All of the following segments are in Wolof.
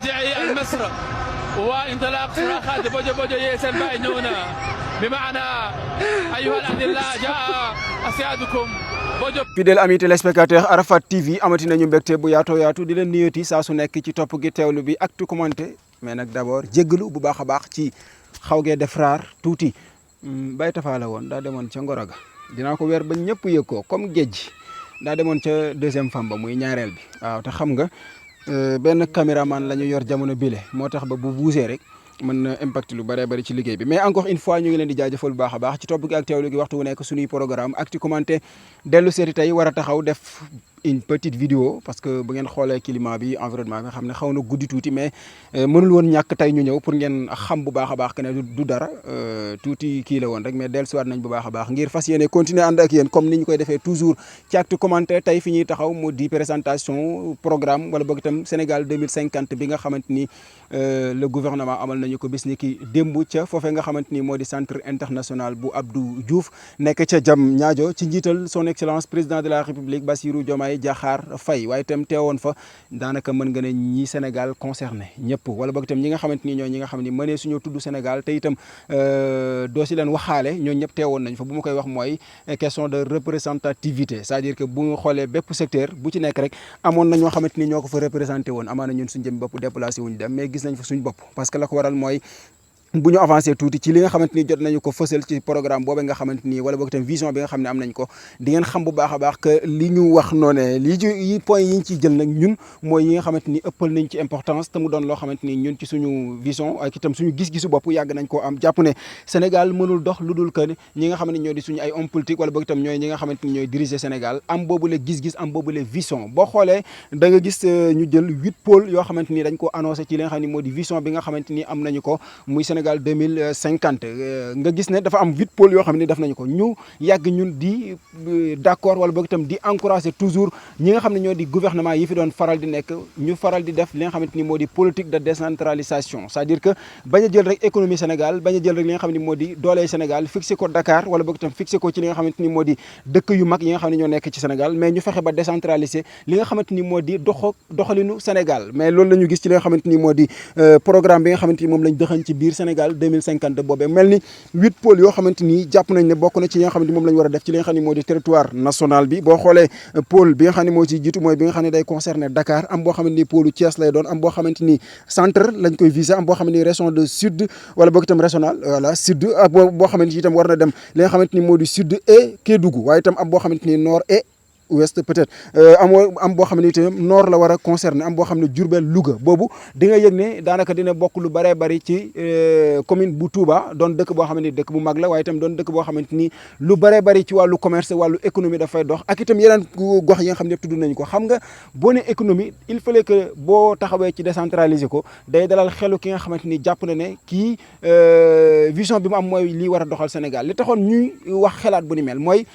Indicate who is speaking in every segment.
Speaker 1: مواجع مصر وانطلاق صراخات بوجو بوجو يسال باينونا بمعنى أيها الأدلاء جاء أسيادكم
Speaker 2: fidèle ami téléspectateur Arafat TV amati nañu mbégte bu yaatu di leen nuyooti saa su nekk ci topp gi teewlu bi ak tu commenté mais nag d'abord jéggalu bu baax a baax ci xaw gee def raar tuuti bay tafaala woon daa demoon ca ngoro ga dinaa ko weer ba ñëpp yëg ko comme géej daa demoon ca deuxième femme ba muy ñaareel bi waaw te xam nga benn caméraman la ñu yor jamono bile moo tax ba bu buusee rek mën na impact lu bëree bëri ci liggéey bi mais encore une fois ñu ngi leen di jaajëfal bu baax a baax ci topp gi ak teewlu gi waxtu wu nekk suñuy programme ak ci commenté dellu seeti tey war a taxaw def une petite vidéo parce que bu ngeen xoolee climat bi environnement bi xam ne xaw na guddi tuuti mais mënul woon ñàkk tey ñu ñëw pour ngeen xam bu baax a baax que ne du dara tuuti kii la woon rek mais dellusiwaat nañ bu baax a baax ngir fas yéene continuer ànd ak yéen comme ni ñu koy defee toujours ci actu commenté tey fi ñuy taxaw mu di présentation programme wala boog itam Sénégal 2050 bi nga xamante ni le gouvernement amal nañu ko bis ni ki démb ca foofee nga xamante ni moo di centre international bu Abdou Diouf nekk ca Diamniadio ci njiital son excellence président de la république Bassirou Diomaye Diakhar Faye waaye itam teewoon fa daanaka mën nga ne ñi Sénégal concerné ñëpp wala boog itam ñi nga xamante ni ñooy ñi nga xam ne mënee suñu tudd Sénégal te itam doo si leen waxaale ñoo ñëpp teewoon nañ fa bu ma koy wax mooy question de représentativité c'est-à-dire que bu ñu xoolee bépp secteur bu ci nekk rek amoon na ñoo xamante ni ñoo ko fa représenté woon amaana ñun suñu jëm bopp déplacé wuñu dem mais gis nañ fa suñu bopp parce que la ko waral mooy bu ñu avancé tuuti ci li nga xamante ni jot nañu ko fësal ci programme boobu nga xamante ni wala boog itam vision bi nga xam ne am nañ ko di ngeen xam bu baax a baax que li ñu wax noonu yi point yi ñu ciy jël nag ñun mooy yi nga xamante ni ëppal nañ ci importance te mu doon loo xamante ni ñun ci suñu vision ak itam suñu gis-gisu bopp yàgg nañ koo am jàpp ne Sénégal mënul dox lu dul que ñi nga xam ne ñoo di suñu ay homme politique wala boog itam ñooy ñi nga xamante ni ñooy diriger Sénégal am boobule gis-gis am boobule vision boo xoolee da nga gis ñu jël 8 pôles yoo xamante ni dañ ko annoncé ci li nga xam ne moo di vision bi nga xamante ni am nañu ko muy Sénégal 2050 nga gis ne dafa am 8 pôles yoo xam ne def nañu ko ñu yàgg ñun di d'accord wala boog itam di encourager toujours ñi nga xam ne ñoo di gouvernement yi fi doon faral di nekk ñu faral di def li nga xamante ni moo di politique de décentralisation c'est-à-dire que bañ a jël rek économie Sénégal bañ a jël rek li nga xam ne moo di doolee Sénégal fixé ko Dakar wala boog itam fixé ko ci li nga xamante ni moo di dëkk yu mag yi nga xam ne ñoo nekk ci Sénégal mais ñu fexe ba décentraliser li nga xamante ni moo di doxalinu Sénégal mais loolu la ñu gis ci li nga xamante ni moo di programme bi nga xamante ni moom lañ dëxañ ci biir Sénégal 2050 boobee mel ni 8 pôles yoo xamante ni jàpp nañ ne bokk na ci li nga xam ne moom la ñu war a def ci li nga xam ne moo di territoire national bi boo xoolee pôle bi nga xam ne moo ci jiitu mooy bi nga xam ne day concerner Dakar am boo xamante ni pôle Thiès lay doon am boo xamante ni centre lañ koy viser am boo xamante ni région de sud wala boog itam régional voilà sud ak boo xamante ni itam war na dem li nga xamante ni moo di sud et Kédougou waaye itam am boo xamante ni nord et ouest peut-être am boo xam ne itam nord la war a concerner am boo xam ne Diourbel Louga boobu di nga yëg ne daanaka dina bokk lu bëree bëri ci commune bu Touba doon dëkk boo xamante ni dëkk bu mag la waaye itam doon dëkk boo xamante ni lu bëree bëri ci wàllu commerce wàllu économie dafay dox ak itam yeneen gox yi nga xam ne tudd nañ ko xam nga boo ne économie il fallait que boo taxawee ci décentraliser ko day dalal xelu ki nga xamante ni jàpp na ne kii vision bi mu am mooy lii war a doxal Sénégal li taxoon ñuy wax xelaat bu ni mel mooy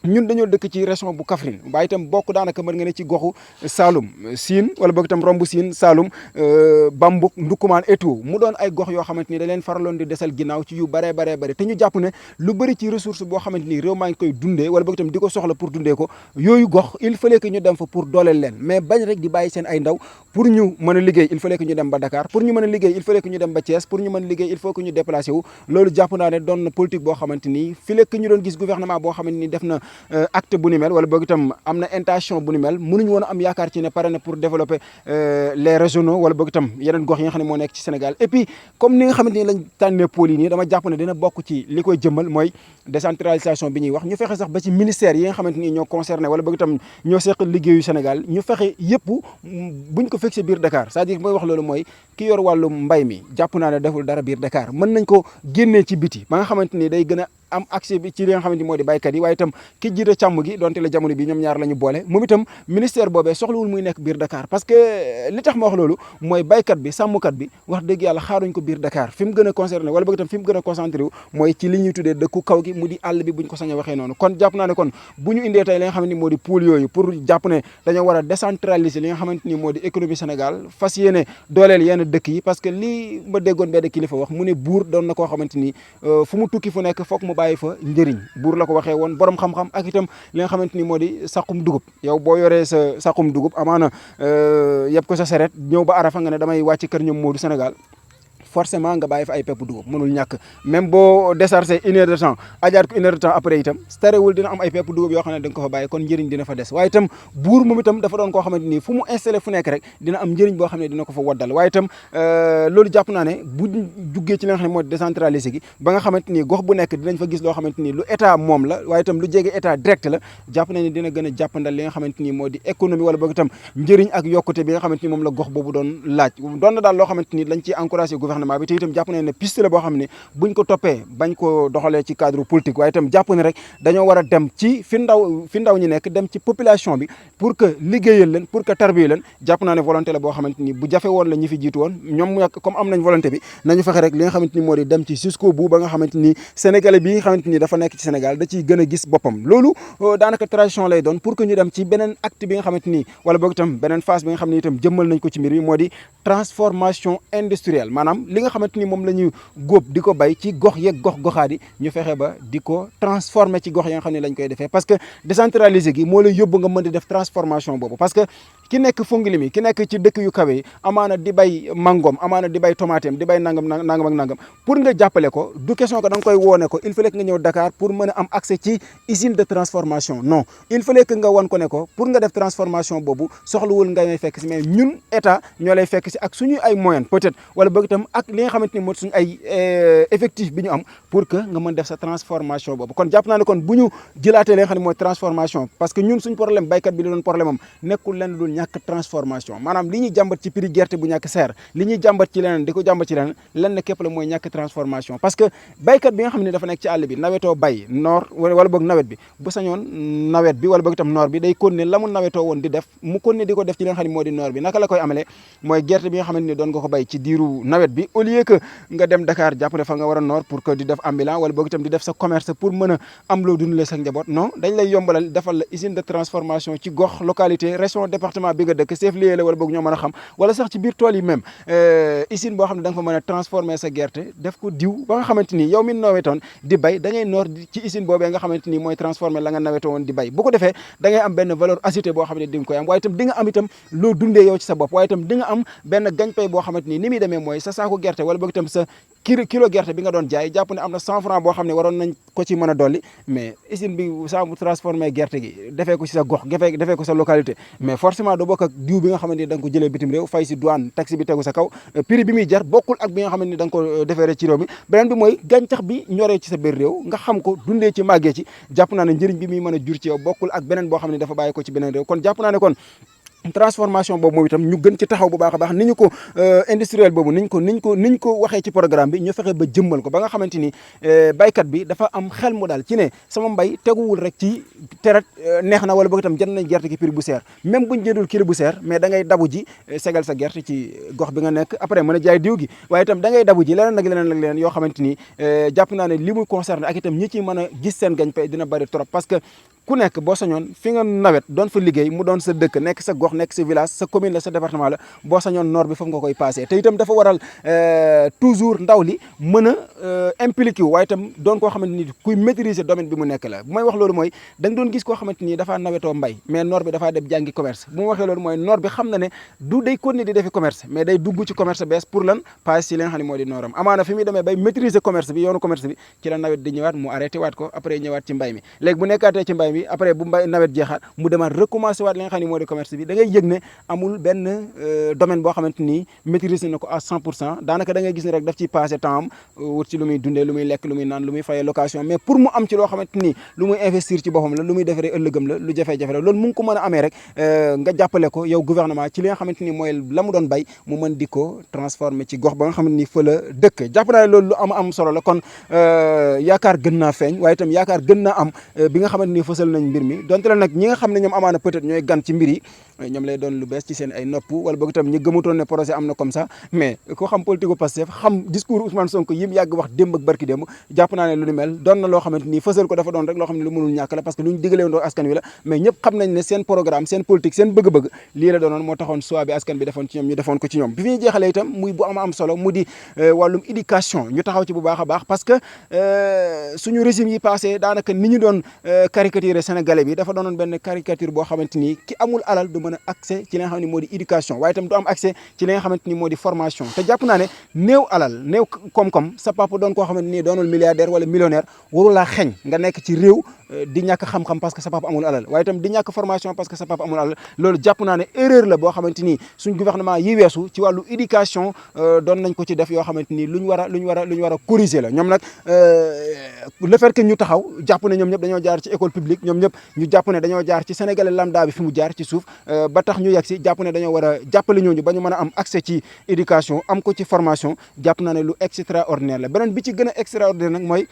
Speaker 2: ñun dañoo dëkk ci région bu Kaffrine waaye itam bokk daanaka mën nga ne ci goxu Saloum Sine wala boog itam romb Sine Saloum Bambuk Ndukumaan et tout mu doon ay gox yoo xamante ni da leen faraloon di desal ginnaaw ci yu baree bëri te ñu jàpp ne lu bëri ci ressource boo xamante ni réew maa ngi koy dundee wala boog itam di ko soxla pour dundee ko yooyu gox il fallait que ñu dem fa pour dooleel leen mais bañ rek di bàyyi seen ay ndaw pour ñu mën a liggéey il fallait que ñu dem ba Dakar pour ñu mën a liggéey il fallait que ñu dem ba Thiès pour ñu mën a liggéey il faut que ñu déplacé wu loolu jàpp naa ne doon na politique boo xamante ni fallait que ñu doon gis gouvernement boo xamante ni def na acte bu ni mel wala boog itam am na intention bu ni mel mënuñu woon a am yaakaar ci ne pare na pour développer les régionaux wala boog itam yeneen gox yi nga xam ne moo nekk ci Sénégal et puis comme ni nga xamante ni lañ tànnee pôles yi nii dama jàpp ne dina bokk ci li koy jëmmal mooy décentralisation bi ñuy wax ñu fexe sax ba ci ministère yi nga xamante ni ñoo concerné wala boog itam ñoo seq liggéeyu Sénégal ñu fexe yëpp buñ ko fixé biir Dakar c'est-à-dire mooy wax loolu mooy ki yor wàllu mbay mi jàpp naa ne deful dara biir Dakar mën nañ ko génnee ci biti ba nga xamante ni day gën a am accès bi ci li nga xamante ni moo di baykat yi waaye itam ki jiite càmm gi donte la jamono bi ñoom ñaar la ñu boole moom itam ministère boobee soxlawul muy nekk biir Dakar parce que li tax ma wax loolu mooy baykat bi sàmmkat bi wax dëgg yàlla xaaruñ ko biir Dakar fi mu gën a concerné wala boog itam fi mu gën a concentré wu mooy ci li ñuy tuddee dëkku kaw gi mu di àll bi buñ ko sañ a waxee noonu kon jàpp naa ne kon bu ñu indee tey li nga xamante ni moo di pôle yooyu pour jàpp ne dañoo war a décentraliser li nga xamante ni moo di économie Sénégal fas yéene dooleel yenn dëkk yi parce que lii ma déggoon benn kilifa wax mu ne buur doon na koo xamante ni fu mu tukki fu nekk foog mu bàyyi fa njëriñ buur la ko waxee woon borom xam-xam ak itam li nga xamante ni moo di saqum dugub yow boo yoree sa saqum dugub amaana yëpp ko sa seret ñëw ba Arafa nga ne damay wàcc kër ñoom Modou Sénégal forcément nga bàyyi fa ay pepp dugub mënul ñàkk même boo déchargé 1 heure de temps ajaat ko 1 heure de temps après itam terewul dina am ay pepp dugub yoo xam ne da nga ko fa bàyyi kon njëriñ dina fa des waaye itam buur moom itam dafa doon koo xamante ni fu mu installé fu nekk rek dina am njëriñ boo xam ne dina ko fa waddal waaye itam loolu jàpp naa ne bu juggee ci li nga xam ne moo décentralisé gi ba nga xamante ni gox bu nekk dinañ fa gis loo xamante ni lu état moom la waaye itam lu jege état direct la jàpp nañ ne dina gën a jàppandal li nga xamante ni moo di économie wala boog itam njëriñ ak yokkute bi nga xamante ni moom la gox boobu doon laaj doon na daal loo xamante ni lañ ciy encouragé gouvernement bi te itam jàpp nañ ne piste la boo xam ne buñ ko toppee bañ ko doxalee ci cadre politique waaye itam jàpp ne rek dañoo war a dem ci fi ndaw ñi nekk dem ci population bi pour que liggéeyal leen pour que tarbiya leen jàpp naa ne volonté la boo xamante ni bu jafe woon la ñi fi jiitu woon ñoom comme am nañ volonté bi nañu fexe rek li nga xamante ni moo di dem ci jusqu'au bout ba nga xamante ni sénégalais bi nga xamante ni dafa nekk ci Sénégal da ciy gën a gis boppam loolu daanaka tradition lay doon pour que ñu dem ci beneen acte bi nga xamante ni wala boog itam beneen phase bi nga xam ne itam jëmmal nañ ko ci mbir mi moo di transformation industrielle maanaam li nga xamante ni moom la ñu góob di ko bay ci gox yeeg gox-goxaat yi ñu fexe ba di ko transformer ci gox yi nga xam ne lañ koy defee parce que décentraliser gi moo lay yóbbu nga mën di def transformation boobu parce que ki nekk Fongilimi ki nekk ci dëkk yu kawe yi amaana di bay mangom amaana di bay tomateem di bay nangam ak nangam pour nga jàppale ko du question que da nga koy woone ko il fallait que nga ñëw Dakar pour mën a am accès ci usine de transformation non il fallait que nga wan ko ne ko pour nga def transformation boobu soxlawul nga may fekk si mais ñun état ñoo lay fekk si ak suñu ay moyens peut-être wala boog itam ak li nga xamante ni moo suñu ay effectif bi ñu am pour que nga mën def sa transformation boobu kon jàpp naa ne kon bu ñu jëlaatee li nga xam ne mooy transformation parce que ñun suñ problème baykat bi li doon problème am nekkul lenn dul ñàkk transformation maanaam li ñuy jàmbat ci prix gerte bu ñàkk seer li ñuy jàmbat ci leneen di ko jàmbat ci leneen lenn képp la mooy ñàkk transformation parce que baykat bi nga xam ne dafa nekk ci àll bi nawetoo bay noor wala boog nawet bi bu sañoon nawet bi wala boog itam noor bi day continuer la mu nawetoo woon di def mu continuer di ko def ci li nga xam ne moo di noor bi naka la koy amalee mooy gerte bi nga xamante ni doon nga ko bay ci diiru nawet bi au lieu que nga dem Dakar jàpp ne fa nga war a noor pour que di def ambulant wala boog itam di def sa commerce pour mën a am loo dundalee sa njaboot non dañ lay yombalal defal la usine de transformation ci gox localité région département bi nga dëkk chef-lieu la wala boog ñoo mën a xam wala sax ci biir tool yi même usine boo xam ne da nga fa mën a transformer sa gerte def ko diw ba nga xamante ni yow mi nawetoon di bay da ngay noor ci usine boobee nga xamante ni mooy transformer la nga nawetoon di bay bu ko defee da ngay am benn valeur ajoutée boo xam ne di nga koy am waaye itam di nga am itam loo dundee yow ci sa bopp waaye itam di nga am benn gagne-pain boo xamante ni muy demee mooy sa saako gerte wala boog itam sa kilo gerte bi nga doon jaay jàpp ne am na 100 francs boo xam ne waroon nañ ko ci mën a dolli mais usine bi saa mu transformé gerte gi defee ko ci sa gox defee ko sa localité mais forcément doo bokk ak diw bi nga xamante ni da nga ko jëlee bitim réew fay si douane taxe bi tegu sa kaw prix bi muy jar bokkul ak bi nga xamante ni da nga ko defeere ci réew mi beneen bi mooy gàncax bi ñoree ci sa biir réew nga xam ko dundee ci màggee ci jàpp naa ne njëriñ bi muy mën a jur ci yow bokkul ak beneen boo xam ne dafa bàyyi ko ci beneen réew kon jàpp naa ne kon transformation boobu moom itam ñu gën ci taxaw bu baax a baax ni ñu ko industriel boobu niñ ko waxee ci programme bi ñu fexe ba jëmmal ko ba nga xamante ni baykat bi dafa am xel mu daal ci ne sama mbay teguwul rek ci teret neex na wala boog itam jënd nañ gerte ki prix bu seer même buñ jëndul kilo bu seer mais da ngay dabu ji segal sa gerte ci gox bi nga nekk après mën a jaay diw gi waaye itam da ngay dabu ji leneen ak leneen yoo xamante ni jàpp naa ne li muy concerné ak itam ñi ci mën a gis seen gañ-pay dina bari trop parce que ku nekk boo sañoon fi nga nawet doon fa liggéey mu doon sa dëkk nekk sa gox nekk sa village sa commune la sa département la boo sañoon noor bi foofu nga koy passé te itam dafa waral toujours ndaw li mën a impliqué wu waaye itam doon koo xamante ni kuy maîtriser domaine bi mu nekk la bu may wax loolu mooy da nga doon gis koo xamante ni dafaa nawetoo mbay mais noor bi dafaa dem jàngi commerce bu ma waxee loolu mooy noor bi xam na ne du day continuer di defi commerce mais day dugg ci commerce bees pour lan passé si li nga xam ne moo di nooram amaana fi muy demee bay maîtriser commerce bi yoonu commerce bi ci la nawet di ñëwaat mu arrêté waat ko après ñëwaat ci mbay mi léegi bu nekkaatee ci mbay mi après bu mbay nawet jeexaat mu demaat recommencer waat li nga xam ne moo di commerce bi da ngay yëg ne amul benn domaine boo xamante ni maîtriser na ko à 100% daanaka da ngay gis ne rek daf ciy passé temps am wut ci lu muy dundee lu muy lekk lu muy naan lu muy fayee location mais pour mu am ci loo xamante ni lu muy investir ci boppam la lu muy defaree ëllëgam la lu jafe-jafe la loolu mu ngi ko mën a amee rek nga jàppale ko yow gouvernement ci li nga xamante ni mooy la mu doon bay mu mën di ko transformer ci gox ba nga xamante ni fa la dëkk jàpp naa ne loolu lu am solo la kon yaakaar gën naa feeñ waaye itam yaakaar gën naa am bi nga xamante ni fësal nañ mbir mi donte la nag ñi nga xam ne ñoom amaana peut-être ñooy gan ci mbir yi ñoom lay doon lu bees ci seen ay nopp wala boog itam ñi gëmutoon ne projet am na comme ça mais ko xam politique Pastef xam discours Ousmane Sonko yim yàgg wax démb ak barki démb jàpp naa ne lu ni mel doon na loo xamante ni fësal ko dafa doon rek loo xam ne lu mënul ñàkk la parce que lu ñu digalee woon askan wi la mais ñëpp xam nañ ne seen programme seen politique seen bëgg-bëgg lii la doonoon moo taxoon choix bi askan bi defoon ci ñoom ñu defoon ko ci ñoom bi fi ñu jeexalee itam muy bu am solo mu di wàllum éducation ñu taxaw ci bu baax a baax parce que suñu régime yi passé daanaka ni ñu doon caricature sénégalais bi dafa doonoon benn caricature boo xamante ni ki amul alal du mën a accès ci li nga xam ne moo di éducation waaye itam du am accès ci li nga xamante ni moo di formation te jàpp naa ne néew alal néew koom-koom sa papa doon koo xamante ni doonul milliardaire wala millionnaire warulaa xeñ nga nekk ci réew di ñàkk xam-xam parce que sa papa amul alal waaye itam di ñàkk formation parce que sa papa amul alal loolu jàpp naa ne erreur la boo xamante ni suñ gouvernement yi weesu ci wàllu éducation doon nañ ko ci def yoo xamante ni lu ñu war a corriger la ñoom nag le fait que ñu taxaw jàpp ne ñoom ñëpp dañoo jaar ci école publique ñoom ñëpp ñu jàpp ne dañoo jaar ci sénégalais lambda bi fi mu jaar ci suuf ba tax ñu yegg si jàpp ne dañoo war a jàppale ñooñu ba ñu mën a am accès ci éducation am ko ci formation jàpp naa ne lu extraordinaire la beneen bi ci gën a extraordinaire nag mooy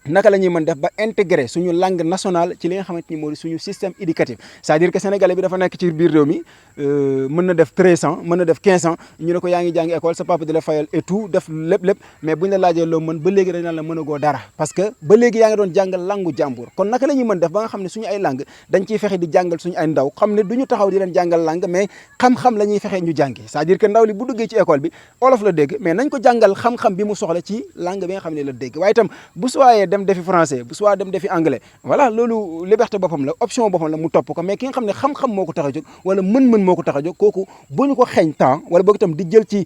Speaker 2: naka la ñuy mën def ba intégrer suñu langue nationale ci li nga xamante ni moo di suñu système éducatif c'est-à-dire que sénégalais bi dafa nekk ci biir réew mi mën na def 13 ans mën na def 15 ans ñu ne ko yaa ngi jàngi école sa papa di la fayal et tout def lépp mais buñ la laajee loo mën ba léegi dañ naan la mën a goo dara parce que ba léegi yaa ngi doon jàngal langue jàmbur kon naka la ñuy mën def ba nga xam ne suñu ay langue dañ ciy fexe di jàngal suñu ay ndaw xam ne du ñu taxaw di leen jàngal langue mais xam-xam la ñuy fexe ñu jàngi c'est-à-dire que ndaw li bu duggee ci école bi olof la dégg mais nañ ko jàngal xam-xam bi mu soxla ci langue bi nga xam ne la dégg waaye itam bu suwaayee dem defi français bu soit dem defi anglais voilà loolu liberté boppam la option boppam la mu topp ko mais ki nga xam ne xam-xam moo ko tax a jóg wala mën-mën moo ko tax a jóg kooku bu ñu ko xeeñ temps wala boog itam di jël ci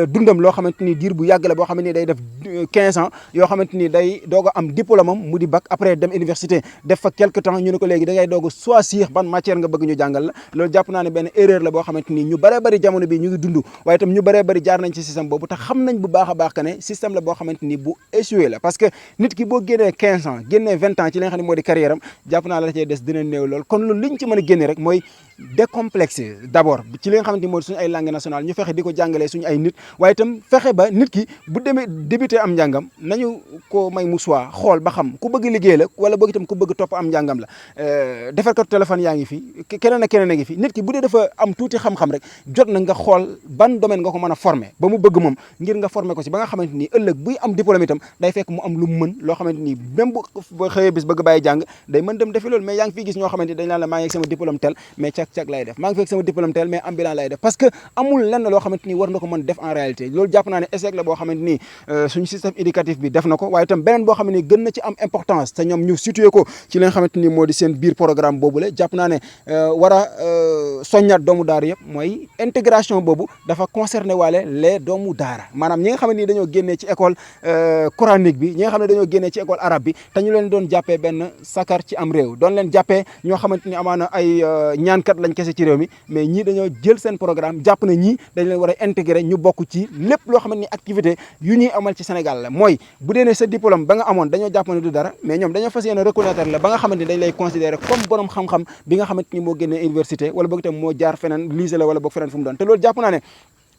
Speaker 2: dundam loo xamante ni diir bu yàgg la boo xamante ni day def 15 ans yoo xamante ni day doog a am diplôme am mu di bac après dem université def fa quelque temps ñu ne ko léegi da ngay doog a choisir ban matière nga bëgg ñu jàngal la loolu jàpp naa ne benn erreur la boo xamante ni ñu bëree bëri jamono bi ñu ngi dund waaye itam ñu bëree bëri jaar nañ ci système boobu te xam nañ bu baax a baax que ne système la boo xamante ni bu échoué la parce que nit ki boo génnee 15 ans génnee 20 ans ci li nga xam ne moo di carrière am jàpp naa la cee des dina néew lool kon loolu li ñu ci mën a génne rek mooy décomplexé d'abord ci li nga xamante ni moo di suñu ay langue nationale ñu fexe di ko jàngalee suñu ay nit waaye itam fexe ba nit ki bu demee débuté am njàngam nañu ko may mu choix xool ba xam ku bëgg liggéey la wala bëgg itam ku bëgg topp am njàngam la defarkatu téléphone yaa ngi fi keneen ak keneen a ngi fi nit ki bu dee dafa am tuuti xam-xam rek jot na nga xool ban domaine nga ko mën a former ba mu bëgg moom ngir nga former ko ci ba nga xamante ni ëllëg buy am diplôme itam day fekk mu am lu mu mën loo xamante ni même bu xëyee bis bëgg bàyyi jàng day mën dem defi loolu mais yaa ngi fii gis ñoo xamante ni dañ naan la maa ngi ak sama diplôme tel mais cag-cag lay def maa ngi fekk sama diplôme tel mais ambulant lay def parce que amul lenn loo xamante ni war na ko mën def en réalité loolu jàpp naa ne échec la boo xamante ni suñu système éducatif bi def na ko waaye itam beneen boo xam ne gën na ci am importance te ñoom ñu situé ko ci li nga xamante ni moo di seen biir programme boobu la jàpp naa ne war a soññaat doomu daara yëpp mooy intégration boobu dafa concerné waale les doomu daara maanaam ñi nga xamante ni dañoo génnee ci école coranique bi ñi nga xam ne dañoo génnee ci école arabe bi te ñu leen doon jàppee benn sakar ci am réew doon leen jàppee ñoo xamante ni amaana ay ñaankat lañ kese ci réew mi mais ñii dañoo jël seen programme jàpp na ñii dañ leen war a intégrer ñu bokk ci lépp loo xamante ni activité yu ñuy amal ci Sénégal la mooy bu dee ne sa diplôme ba nga amoon dañoo jàpp ne du dara mais ñoom dañoo fas yéene reconnaître la ba nga xamante ni dañ lay considérer comme borom xam-xam bi nga xamante ni moo génnee université wala boog itam moo jaar feneen lycée la wala boog feneen fu mu doon te loolu jàpp naa ne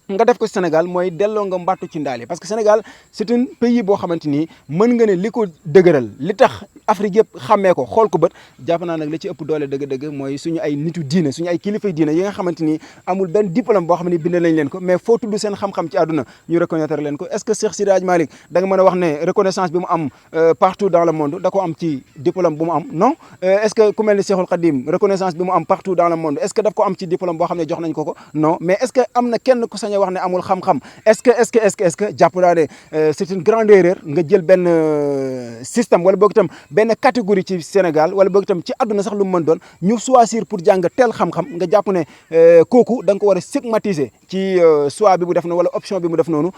Speaker 2: nga def ko Sénégal mooy delloo nga mbattu ci ndaali parce que Sénégal c'est un pays boo xamante ni mën nga ne li ko dëgëral li tax Afrique yëpp xàmmee ko xool ko bët jàpp naa nag li ci ëpp doole dëgg-dëgg mooy suñu ay nitu diine suñu ay kilifay diine yi nga xamante ni amul benn diplôme boo xam ne bind nañ leen ko mais foo tudd seen xam-xam ci àdduna ñu reconnaître leen ko est-ce que Cheikh Seydi Hadji Malick da nga mën a wax ne reconnaissance bi mu am partout dans le monde da ko am ci diplôme bu mu am non est-ce que ku mel ni Cheikhul Khadim reconnaissance bi mu am partout dans le monde est-ce que daf ko am ci diplôme boo xam ne jox nañ ko ko non mais est-ce que am na kenn ku sañ a wax ne amul xam-xam est-ce que jàpp naa ne c'est une grande erreur nga jël benn système wala boog itam benn catégorie ci Sénégal wala boog itam ci àdduna sax lu mu mën doon ñu choisir pour jàng tel xam-xam nga jàpp ne kooku da nga ko war a stigmatiser ci choix bi mu def noonu wala option bi mu def noonu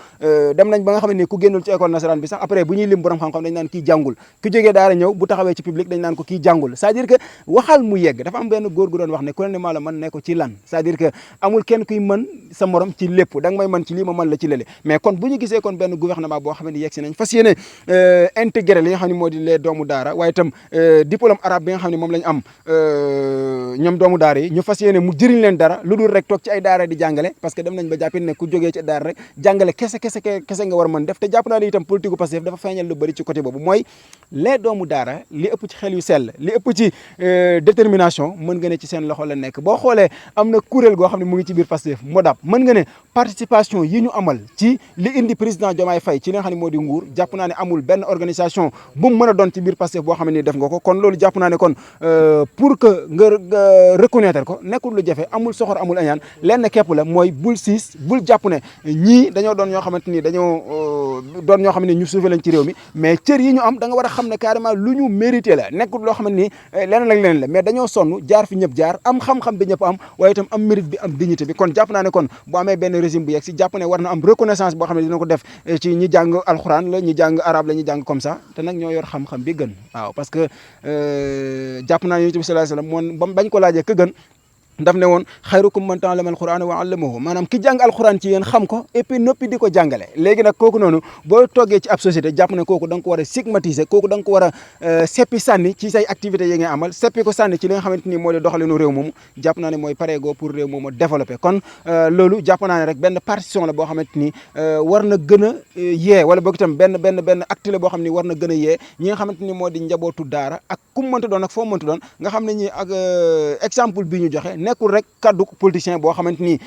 Speaker 2: dem nañ ba nga xam ne ku génnul ci école nasaraan bi sax après bu ñuy lim borom xam-xam dañ naan kii jàngul ku jógee daara ñëw bu taxawee ci public dañ naan ko kii jàngul c'est-à-dire que waxal mu yegg dafa am benn góor gu doon wax ne ku ne maa la mën ne ko ci lan c'est-à-dire que amul kenn kuy mën sa morom ci lépp da nga may mën ci lii ma mën la ci lële mais kon bu ñu gisee kon benn gouvernement boo xam ne yegg si nañ fas yéene intégré li nga xam ne moo di les doomu daara daara waaye itam diplôme arabe bi nga xam ne moom la ñu am ñoom doomu daara yi ñu fas yéene mu jëriñ leen dara lu dul rek toog ci ay daara di jàngale parce que dem nañ ba jàppit ne ku jógee ci daara rek jàngale kese nga war a mën def te jàpp naa ne itam politique gu Pastef dafa feeñal lu bëri ci côté boobu mooy les doomu daara li ëpp ci xel yu sell li ëpp ci détermination mën nga ne ci seen loxo la nekk boo xoolee am na kuréel goo xam ne mu ngi ci biir Pastef Modap mën nga ne participation yi ñu amal ci li indi président Diomaye Faye ci li nga xam ne moo di nguur jàpp naa ne amul benn organisation bu mu mën a doon ci biir Pastef boo xam ne ni def nga ko kon loolu jàpp naa ne kon pour que nga reconnaître ko nekkul lu jafe amul soxor amul añaan lenn képp la mooy bul siis bul jàpp ne ñii dañoo doon ñoo xamante ni dañoo doon ñoo xam ne ñu suufe lañ ci réew mi mais cër yi ñu am da nga war a xam ne carrément lu ñu mérité la nekkul loo xamante ni leneen ak leneen la mais dañoo sonn jaar fi ñëpp jaar am xam-xam bi ñëpp am waaye itam am mérite bi am dignité bi kon jàpp naa ne kon bu amee benn régime bu yegg si jàpp ne war na am reconnaissance boo xam ne dina ko def ci ñi jàng alxuraan la ñi jàng arabe la ñi jàng comme ça te nag ñoo yor xam-xam bi gën waaw parce que jàpp naa ne Yonent bi sallallahu alayhi wasallam moom bañ ko laajee ka gën daf ne woon xayrukum man ta'allama al-Qur'ana wa 'allamahu maanaam ki jàng alxuraan ci yéen xam ko et puis noppi di ko jàngale léegi nag kooku noonu boo toggee ci ab société jàpp ne kooku da nga ko war a stigmatiser kooku da nga ko war a seppi sànni ci say activités yi ngay amal seppi ko sànni ci li nga xamante ni moo di doxalinu réew moomu jàpp naa ne mooy pareegoo pour réew moomu développé kon loolu jàpp naa ne rek benn partition la boo xamante ni war na gën a yee wala boog itam benn acte la boo xam ni war na gën a yee ñi nga xamante ni moo di njabootu daara ak ku mu mënta doon ak foo mënta doon nga xam ne ñi ak exemple bi ñu joxe nekkul rek kaddu politicien boo xamante ni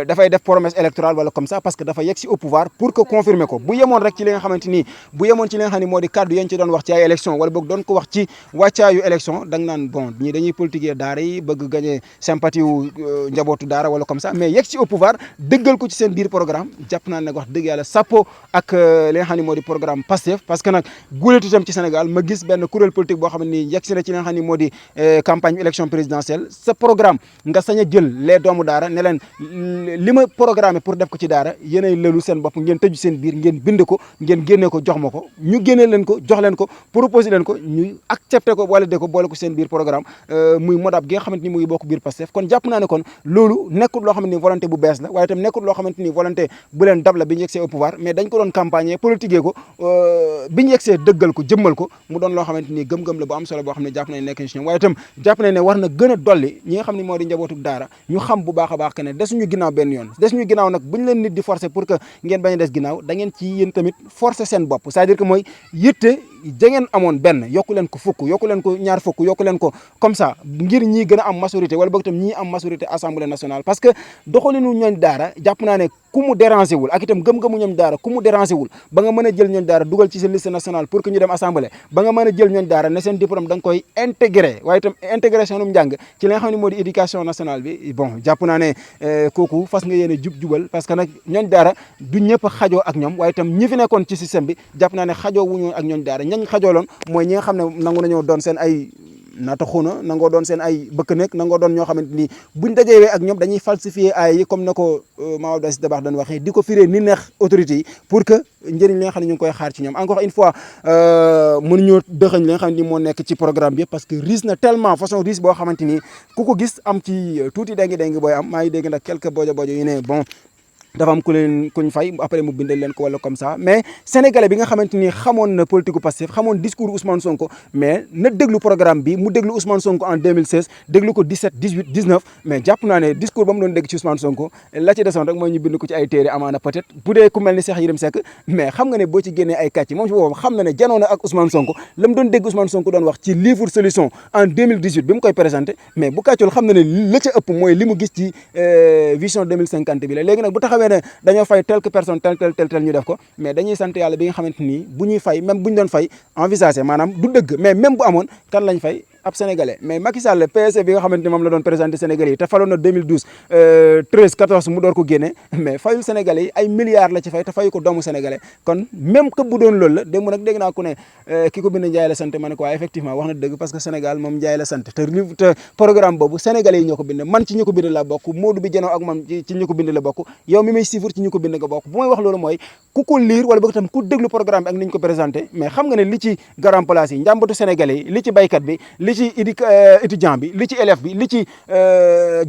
Speaker 2: dafay def promesse électorale wala comme ça parce que dafa yegg si au pouvoir pour que confirmer ko bu yemoon rek ci li nga xamante ni bu yemoon ci li nga xam ne moo di kaddu yañ ci doon wax ci ay élection wala boog doon ko wax ci wàccaayu élection da nga naan bon ñii dañuy politiquer daara yi bëgg gagner sympathie wu njabootu daara wala comme ça mais yegg si au pouvoir dëggal ko ci seen biir programme jàpp naa nag wax dëgg yàlla sappo ak li nga xam ne moo di programme Pastef parce que nag guléet itam ci Sénégal ma gis benn kuréel politique boo xam ne nii yegg si na ci li nga xam ne moo di campagne élection présidentielle sa programme nga sañ a jël les doomu daara ne leen li ma programmé pour def ko ci daara yéenay lëlu seen bopp ngeen tëju seen biir ngeen bind ko ngeen génne ko jox ma ko ñu génne leen ko jox leen ko proposé leen ko ñu accepté ko wala de ko boole ko seen biir programme muy Modap gi nga xamante ni muy bokk biir Pastef kon jàpp naa ne kon loolu nekkul loo xamante ni volonté bu bees la waaye itam nekkul loo xamante ni volonté bu leen dab la bi ñu yegsee au pouvoir mais dañ ko doon campagne politiquer ko bi ñu yegsee dëggal ko jëmmal ko mu doon loo xamante ni gëm-gëm la bu am solo boo xam ne jàpp nañ nekk ci ñoom waaye itam jàpp nañ ne war na gën a dolli ñi nga xam ne moo di njabootu daara ñu xam bu baax a baax que ne desuñu ginnaaw benn yoon desuñu ginnaaw nag buñ leen nit di forcer pour que ngeen bañ a des ginnaaw da ngeen ci yéen tamit forcer seen bopp c'est-à-dire que mooy yitte da ngeen amoon benn yokku leen ko fukk yokku leen ko ñaar fukk yokku leen ko comme ça ngir ñii gën a am majorité wala boog itam ñii am majorité assemblée nationale parce que doxalinu ñooñ daara jàpp naa ne ku mu dérangé wul ak itam gëm-gëmu ñooñ daara ku mu dérangé wul ba nga mën a jël ñooñ daara dugal ci sa liste nationale pour que ñu dem assemblée ba nga mën a jël ñooñ daara ne seen diplôme da nga koy intégré waaye itam intégration num njàng ci li nga xam ne moo di éducation nationale bi bon jàpp naa ne kooku fas nga yéene jubal parce que nag ñooñ daara du ñëpp xajoo ak ñoom waaye itam ñi fi nekkoon ci système bi jàpp naa ne xajoo wuñu ak ñooñ daara ñañ xajooloon mooy ñi nga xam ne nangu nañoo doon seen ay naata xuna nangoo doon seen ay bëkk nekk nangoo doon ñoo xamante ni buñ dajewee ak ñoom dañuy falsifier ay yi comme na ko Mame Abdou Aziz Dabakh doon waxee di ko firee ni neex autorités yi pour que njëriñ li nga xam ne ñu ngi koy xaar ci ñoom encore une fois mënuñoo dëxañ li nga xam ne ni moo nekk ci programme bi parce que risque na tellement façon risque boo xamante ni ku ko gis am ci tuuti déngi booy am maa ngi dégg nag quelques bojo yu ne bon dafa am kuñ fay après mu bindal leen ko wala comme ça mais sénégalais bi nga xamante ni xamoon na politique gu Pastef xamoon discours Ousmane Sonko mais na déglu programme bi mu déglu Ousmane Sonko en 2016 déglu ko 17 18 19 mais jàpp naa ne discours ba mu doon dégg ci Ousmane Sonko la ci desoon rek mooy ñu bind ko ci ay téere amaana peut-être bu dee ku mel ni Cheikh Yérim Seck mais xam nga ne boo ci génnee ay kàcc moom ci boppam xam na ne janoo na ak Ousmane Sonko la mu doon dégg Ousmane Sonko doon wax ci livre solution en 2018 bi mu koy présenté mais bu kàccul xam na ne la ca ëpp mooy li mu gis ci vision 2050 bi la léegi nag bu taxawee ne dañoo fay quelque personne tel ñu def ko mais dañuy sant yàlla bi nga xamante ni bu ñuy fay même bu ñu doon fay envisagé maanaam du dëgg mais même bu amoon kan lañ fay ab sénégalais mais Macky Sall PSE bi nga xamante ni moom la doon présenté sénégalais yi te faloon na 2012 13 14 mu door ko génne mais fayul sénégalais yi ay milliards la ci fay te fayu ko doomu sénégalais kon même que bu doon loolu la démb nag dégg naa ku ne ki ko bind Ndiaye la sant ma ne ko waaye effectivement wax na dëgg parce que Sénégal moom Ndiaye la sant te programme boobu sénégalais yi ñoo ko bind man ci ñi ko bind la bokk Modou bi Jeno ak moom ci ñi ko bind la bokk yow mi may suivre ci ñi ko bind nga bokk bu may wax loolu mooy ku ko lire wala boog tam ku déglu programme bi ak ni ñu ko présenté mais xam nga ne li ci grand place yi njàmbatu sénégalais yi li ci baykat bi li ci étudiant bi li ci élève bi li ci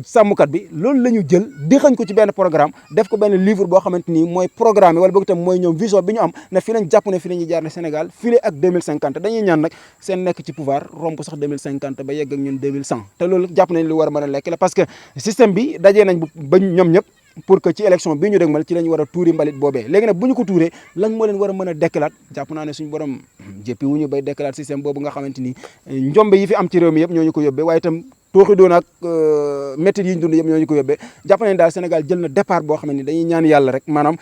Speaker 2: sàmmkat bi loolu la ñu jël dixañ ko ci benn programme def ko benn livre boo xamante ni mooy programme wala boog tam mooy ñoom vision bi ñu am ne fii lañ jàpp ne fii la ñuy jaar ne Sénégal fii ak 2050 dañuy ñaan nag seen nekk ci pouvoir romb sax 2050 ba yegg ak ñun 2100 te loolu jàpp nañ lu war a mën a lekk la parce que système bi dajee nañ ba ñoom ñëpp pour que ci élection bii ñu dégmal ci la ñu war a tuuri mbalit boobee léegi nag bu ñu ko tuuree lan moo leen war a mën a dekkalaat jàpp naa ne suñu borom jéppi wu ñu bay dekkalaat système boobu nga xamante ni njombe yi fi am ci réew mi yëpp ñoo ñu ko yóbbee waaye itam tooxi doon ak métti yi ñu dund yëpp ñoo ñu ko yóbbee jàpp nañ daal Sénégal jël na départ boo xam ne dañuy ñaan yàlla rek maanaam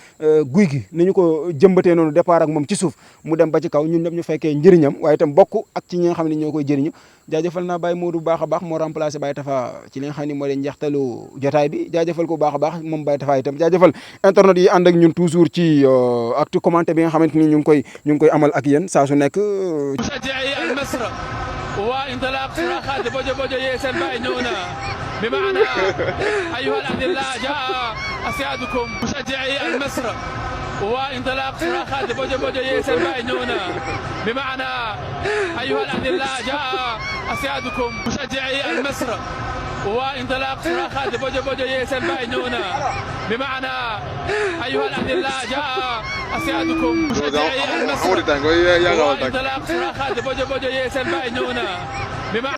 Speaker 2: guy gi ni ñu ko jëmbatee noonu départ ak moom ci suuf mu dem ba ci kaw ñun ñëpp ñu fekkee njëriñam waaye itam bokk ak ci ñi nga xam ne ñoo koy jëriñu jaajëfal naa Baye Modou bu baax a baax moo remplacé Baye Tafa ci li nga xam ne moo leen njeextalu jotaay bi jaajëfal ko bu baax a baax moom Baye Tafa itam jaajëfal internet yi ànd ak ñun toujours ci actu commenté bi nga xamante ni ñu ngi koy amal ak yéen saa su nekk
Speaker 1: وانطلاق صراخات بوجو بوجو يسن باينونا بمعنى ايها الاذلاء جاء اسيادكم مشجعي المصر وانطلاق صراخات بوجو بوجو يسن باينونا بمعنى ايها الاذلاء جاء اسيادكم مشجعي المصر وانطلاق صراخات بوجو بوجو يسن باينونا بمعنى ايها الاذلاء جاء اسيادكم مشجعي المصر وانطلاق صراخات بوجو بوجو يسن باينونا بمعنى